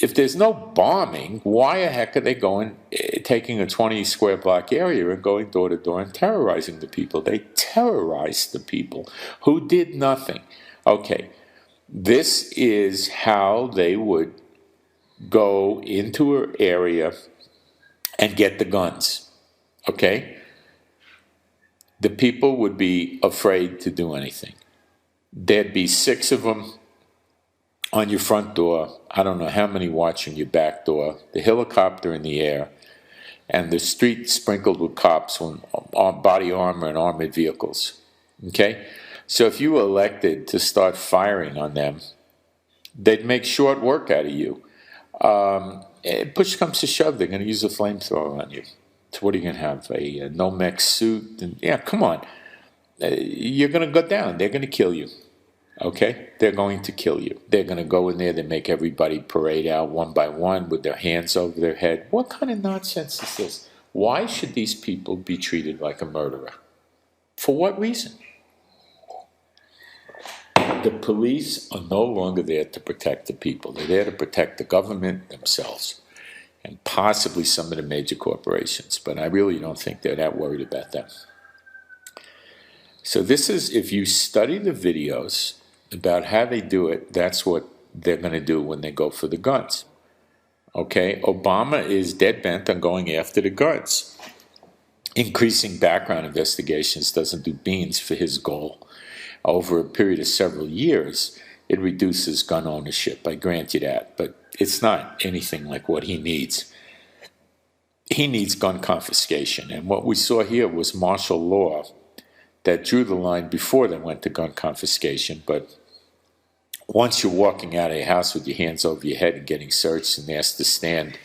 if there's no bombing, why the heck are they taking a 20 square block area and going door to door and terrorizing the people? They terrorized the people who did nothing. Okay, this is how they would go into an area and get the guns. Okay? The people would be afraid to do anything. There'd be 6 of them on your front door. I don't know how many watching your back door. The helicopter in the air, and the street sprinkled with cops on body armor and armored vehicles. Okay? So if you were elected to start firing on them, they'd make short work out of you. Push comes to shove, they're going to use a flamethrower on you. So what are you going to have? A Nomex suit? And, yeah, come on. You're going to go down. They're going to kill you. Okay? They're going to kill you. They're going to go in there. They make everybody parade out one by one with their hands over their head. What kind of nonsense is this? Why should these people be treated like a murderer? For what reason? The police are no longer there to protect the people. They're there to protect the government themselves and possibly some of the major corporations. But I really don't think they're that worried about them. So this is, if you study the videos about how they do it, that's what they're going to do when they go for the guns. Okay, Obama is dead bent on going after the guns. Increasing background investigations doesn't do beans for his goal. Over a period of several years, it reduces gun ownership. I grant you that, but it's not anything like what he needs. He needs gun confiscation, and what we saw here was martial law that drew the line before they went to gun confiscation. But once you're walking out of your house with your hands over your head and getting searched and asked to stand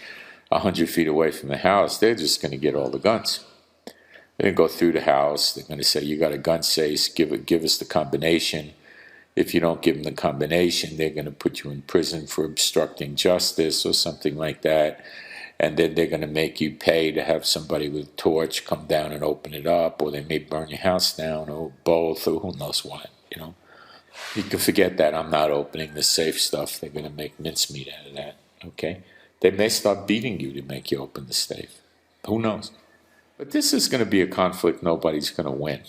100 feet away from the house, they're just going to get all the guns. They're going to go through the house. They're going to say, you got a gun safe, give us the combination. If you don't give them the combination, they're going to put you in prison for obstructing justice or something like that. And then they're going to make you pay to have somebody with a torch come down and open it up, or they may burn your house down, or both, or who knows what, you know. You can forget that. I'm not opening the safe stuff. They're going to make mincemeat out of that, okay? They may start beating you to make you open the safe. Who knows? But this is going to be a conflict nobody's going to win.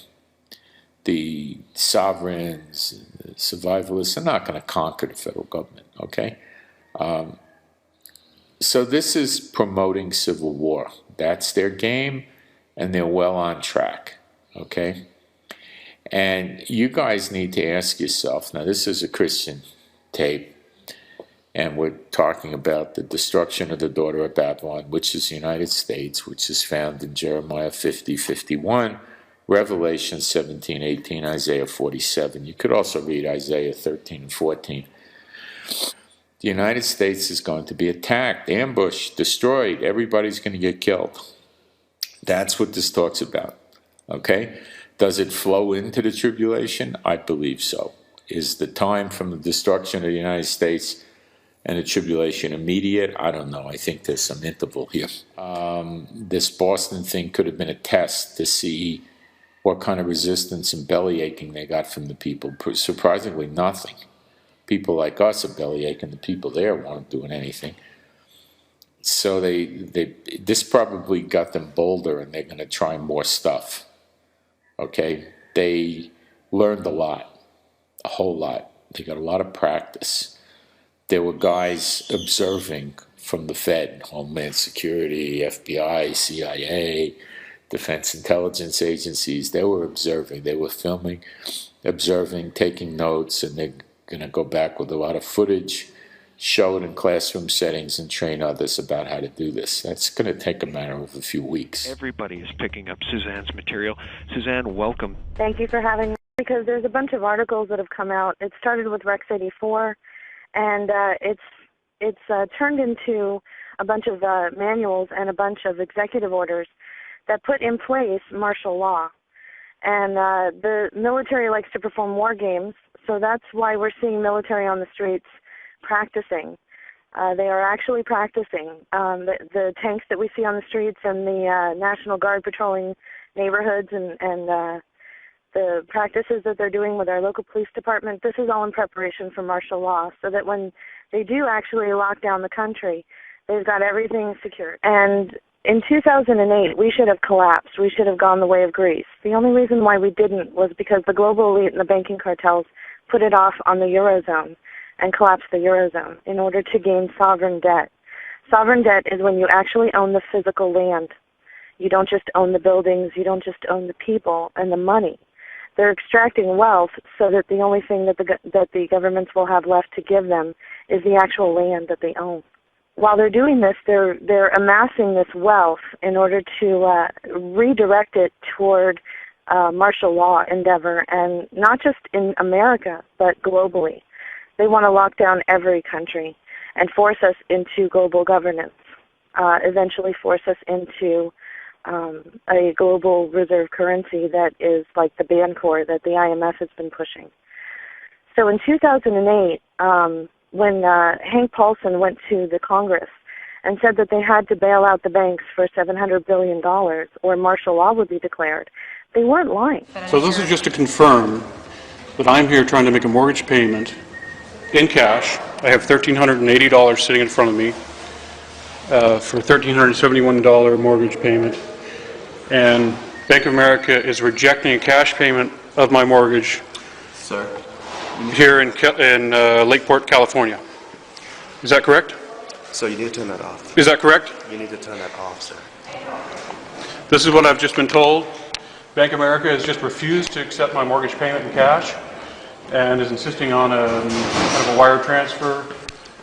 The sovereigns, the survivalists are not going to conquer the federal government, okay? So this is promoting civil war. That's their game, and they're well on track, okay? And you guys need to ask yourself, now this is a Christian tape, and we're talking about the destruction of the daughter of Babylon, which is the United States, which is found in Jeremiah 50:51, Revelation 17:18, Isaiah 47. You could also read Isaiah 13 and 14. The United States is going to be attacked, ambushed, destroyed. Everybody's going to get killed. That's what this talks about, okay? Does it flow into the tribulation? I believe so. Is the time from the destruction of the United States and the tribulation immediate? I don't know. I think there's some interval here. This Boston thing could have been a test to see what kind of resistance and belly aching they got from the people. Surprisingly, nothing. People like us are belly aching. The people there weren't doing anything. So this probably got them bolder, and they're going to try more stuff. Okay? They learned a lot, a whole lot. They got a lot of practice. There were guys observing from the Fed, Homeland Security, FBI, CIA, Defense Intelligence Agencies. They were observing. They were filming, observing, taking notes, and they're going to go back with a lot of footage, show it in classroom settings, and train others about how to do this. That's going to take a matter of a few weeks. Everybody is picking up Suzanne's material. Suzanne, welcome. Thank you for having me, because there's a bunch of articles that have come out. It started with Rex 84, and it's turned into a bunch of manuals and a bunch of executive orders that put in place martial law. And the military likes to perform war games, so that's why we're seeing military on the streets practicing. They are actually practicing. The tanks that we see on the streets and the National Guard patrolling neighborhoods and the practices that they're doing with our local police department, this is all in preparation for martial law, so that when they do actually lock down the country, they've got everything secured. And in 2008, we should have collapsed. We should have gone the way of Greece. The only reason why we didn't was because the global elite and the banking cartels put it off on the Eurozone and collapsed the Eurozone in order to gain sovereign debt. Sovereign debt is when you actually own the physical land. You don't just own the buildings. You don't just own the people and the money. They're extracting wealth so that the only thing that the governments will have left to give them is the actual land that they own. While they're doing this, they're amassing this wealth in order to redirect it toward martial law endeavor, and not just in America, but globally. They want to lock down every country and force us into global governance, eventually force us into a global reserve currency that is like the Bancor that the IMF has been pushing. So in 2008, when Hank Paulson went to the Congress and said that they had to bail out the banks for $700 billion or martial law would be declared, they weren't lying. So this is just to confirm that I'm here trying to make a mortgage payment in cash. I have $1,380 sitting in front of me for a $1,371 mortgage payment. And Bank of America is rejecting a cash payment of my mortgage Sir, here in Lakeport, California. Is that correct? so you need to turn that off. Is that correct? You need to turn that off, sir. This is what I've just been told. Bank of America has just refused to accept my mortgage payment in cash and is insisting on a kind of a wire transfer.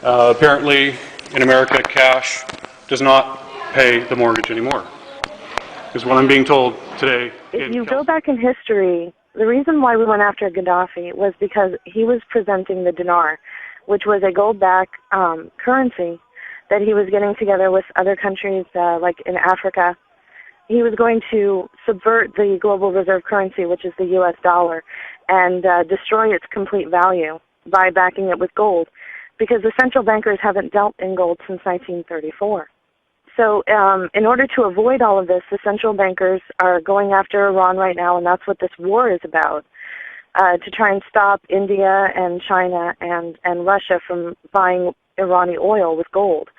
Apparently, in America, cash does not pay the mortgage anymore, is what I'm being told today. If you go back in history, the reason why we went after Gaddafi was because he was presenting the dinar, which was a gold-backed currency that he was getting together with other countries like in Africa. He was going to subvert the global reserve currency, which is the U.S. dollar, and destroy its complete value by backing it with gold, because the central bankers haven't dealt in gold since 1934. So in order to avoid all of this, the central bankers are going after Iran right now, and that's what this war is about, to try and stop India and China and Russia from buying Iranian oil with gold.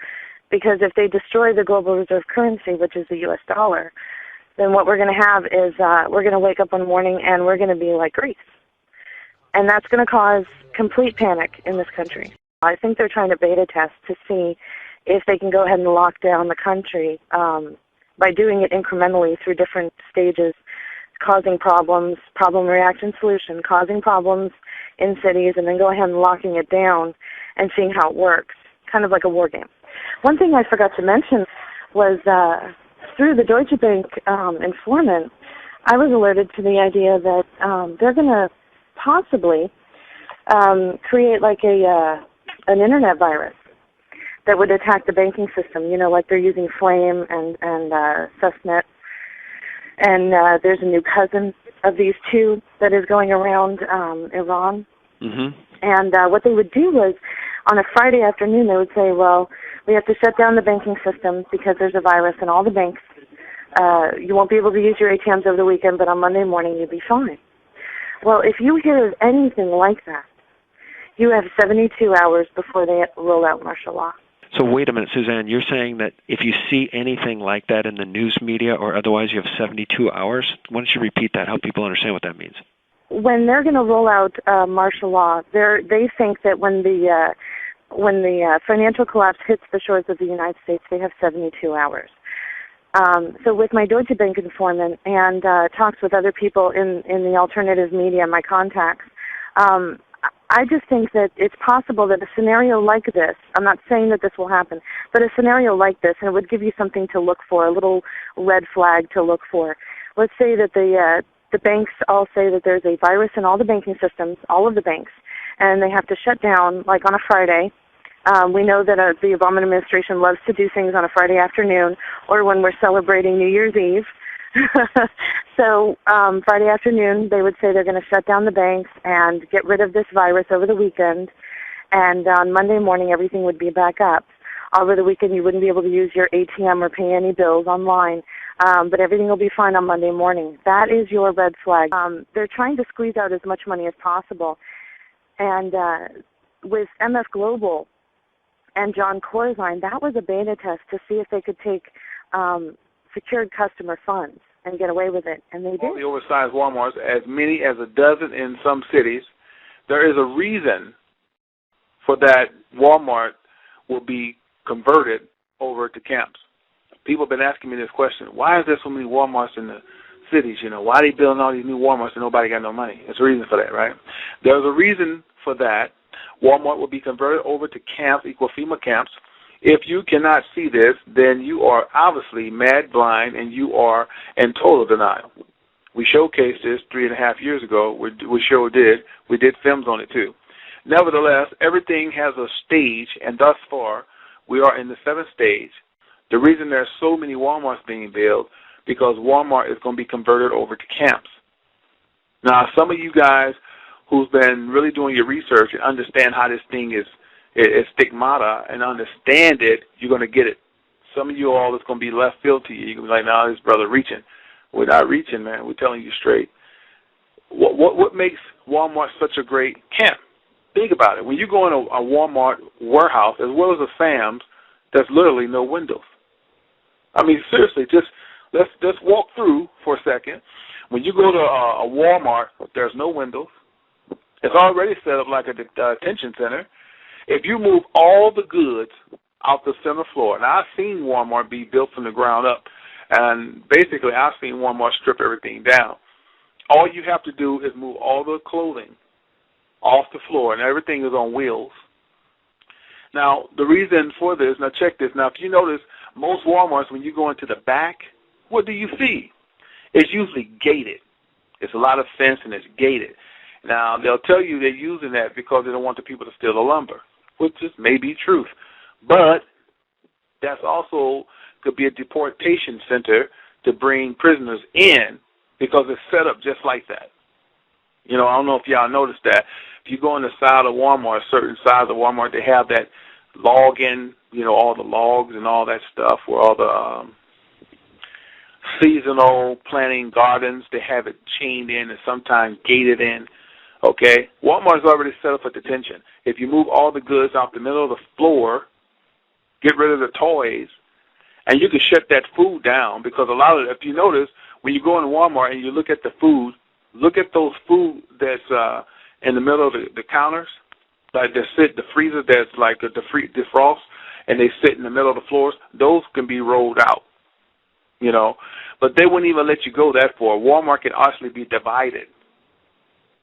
Because if they destroy the global reserve currency, which is the U.S. dollar, then what we're going to have is we're going to wake up one morning and we're going to be like Greece. And that's going to cause complete panic in this country. I think they're trying to beta test to see if they can go ahead and lock down the country by doing it incrementally through different stages, causing problems, problem, reaction, solution, causing problems in cities, and then go ahead and locking it down and seeing how it works, kind of like a war game. One thing I forgot to mention was through the Deutsche Bank informant, I was alerted to the idea that they're going to possibly create like an internet virus that would attack the banking system, you know, like they're using Flame and Susnet. And there's a new cousin of these two that is going around Iran. Mm-hmm. And what they would do was, on a Friday afternoon, they would say, well, we have to shut down the banking system because there's a virus in all the banks. You won't be able to use your ATMs over the weekend, but on Monday morning you'll be fine. Well, if you hear of anything like that, you have 72 hours before they roll out martial law. So wait a minute, Suzanne, you're saying that if you see anything like that in the news media or otherwise, you have 72 hours? Why don't you repeat that, help people understand what that means? When they're going to roll out martial law, they think that when the financial collapse hits the shores of the United States, they have 72 hours. So with my Deutsche Bank informant and talks with other people in the alternative media, my contacts, I just think that it's possible that a scenario like this, I'm not saying that this will happen, but a scenario like this, and it would give you something to look for, a little red flag to look for. Let's say that the banks all say that there's a virus in all the banking systems, all of the banks, and they have to shut down, like on a Friday. We know that the Obama administration loves to do things on a Friday afternoon or when we're celebrating New Year's Eve. So Friday afternoon, they would say they're going to shut down the banks and get rid of this virus over the weekend. And on Monday morning, everything would be back up. Over the weekend, you wouldn't be able to use your ATM or pay any bills online. but everything will be fine on Monday morning. That is your red flag. They're trying to squeeze out as much money as possible. And with MF Global and John Corzine, that was a beta test to see if they could take secured customer funds and get away with it, and they did. All the oversized Walmarts, as many as a dozen in some cities, there is a reason for that Walmart will be converted over to camps. People have been asking me this question: why is there so many Walmarts in the cities? You know, why are they building all these new Walmarts and nobody got no money? There's a reason for that, right? There's a reason for that. Walmart will be converted over to camps, equal FEMA camps. If you cannot see this, then you are obviously mad blind and you are in total denial. We showcased this 3.5 years ago. We sure did. We did films on it too. Nevertheless, everything has a stage, and thus far, we are in the 7th stage. The reason there's so many Walmarts being built, because Walmart is going to be converted over to camps. Now, some of you guys who's been really doing your research and understand how this thing is stigmata and understand it, you're going to get it. Some of you all, it's going to be left field to you. You're going to be like, no, this brother reaching. We're not reaching, man. We're telling you straight. What makes Walmart such a great camp? Think about it. When you go in a Walmart warehouse, as well as a Sam's, there's literally no windows. I mean, seriously, let's walk through for a second. When you go to a Walmart, there's no windows. It's already set up like a detention center. If you move all the goods out the center floor, and I've seen Walmart be built from the ground up, and basically I've seen Walmart strip everything down. All you have to do is move all the clothing off the floor, and everything is on wheels. Now, the reason for this, now check this. Now, if you notice, most Walmarts, when you go into the back, what do you see? It's usually gated. It's a lot of fence, and it's gated. Now, they'll tell you they're using that because they don't want the people to steal the lumber, which is maybe truth. But that's also could be a deportation center to bring prisoners in because it's set up just like that. You know, I don't know if y'all noticed that. If you go on the side of Walmart, certain sides of Walmart, they have that log-in, you know, all the logs and all that stuff where all the seasonal planting gardens, they have it chained in and sometimes gated in. Okay, Walmart's already set up for detention. If you move all the goods out the middle of the floor, get rid of the toys, and you can shut that food down because a lot of, if you notice, when you go into Walmart and you look at the food, look at those food that's in the middle of the counters, like the freezer that's like the defrost, and they sit in the middle of the floors. Those can be rolled out, you know, but they wouldn't even let you go that far. Walmart can actually be divided.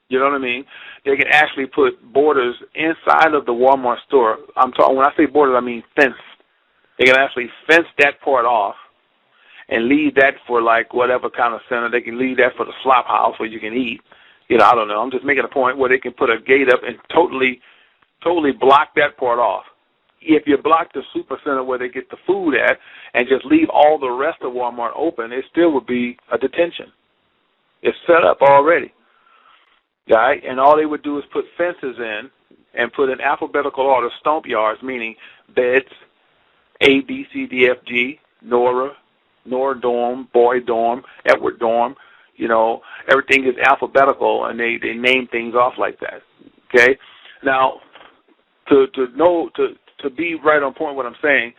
You know what I mean? They can actually put borders inside of the Walmart store. I'm talking, when I say borders, I mean fence. They can actually fence that part off and leave that for like whatever kind of center. They can leave that for the slop house where you can eat. You know, I don't know. I'm just making a point where they can put a gate up and totally block that part off. If you block the super center where they get the food at and just leave all the rest of Walmart open, it still would be a detention. It's set up already. Right? And all they would do is put fences in and put in alphabetical order stomp yards, meaning beds, A, B, C, D, F, G, Nora dorm, boy dorm, Edward dorm. You know, everything is alphabetical, and they name things off like that. Okay? Now, to be right on point what I'm saying,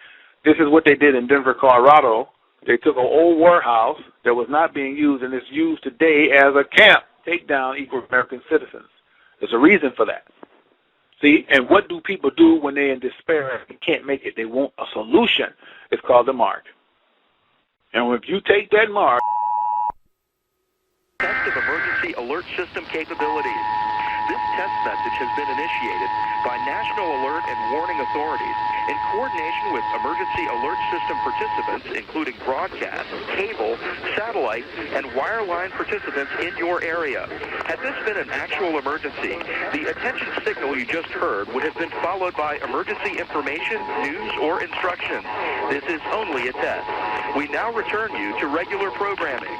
this is what they did in Denver, Colorado. They took an old warehouse that was not being used, and it's used today as a camp. Take down equal American citizens. There's a reason for that. See, and what do people do when they're in despair and can't make it? They want a solution. It's called the mark. And if you take that mark... Test of emergency alert system capabilities. This test message has been initiated by National Alert and Warning Authorities in coordination with emergency alert system participants, including broadcast, cable, satellite, and wireline participants in your area. Had this been an actual emergency, the attention signal you just heard would have been followed by emergency information, news, or instructions. This is only a test. We now return you to regular programming.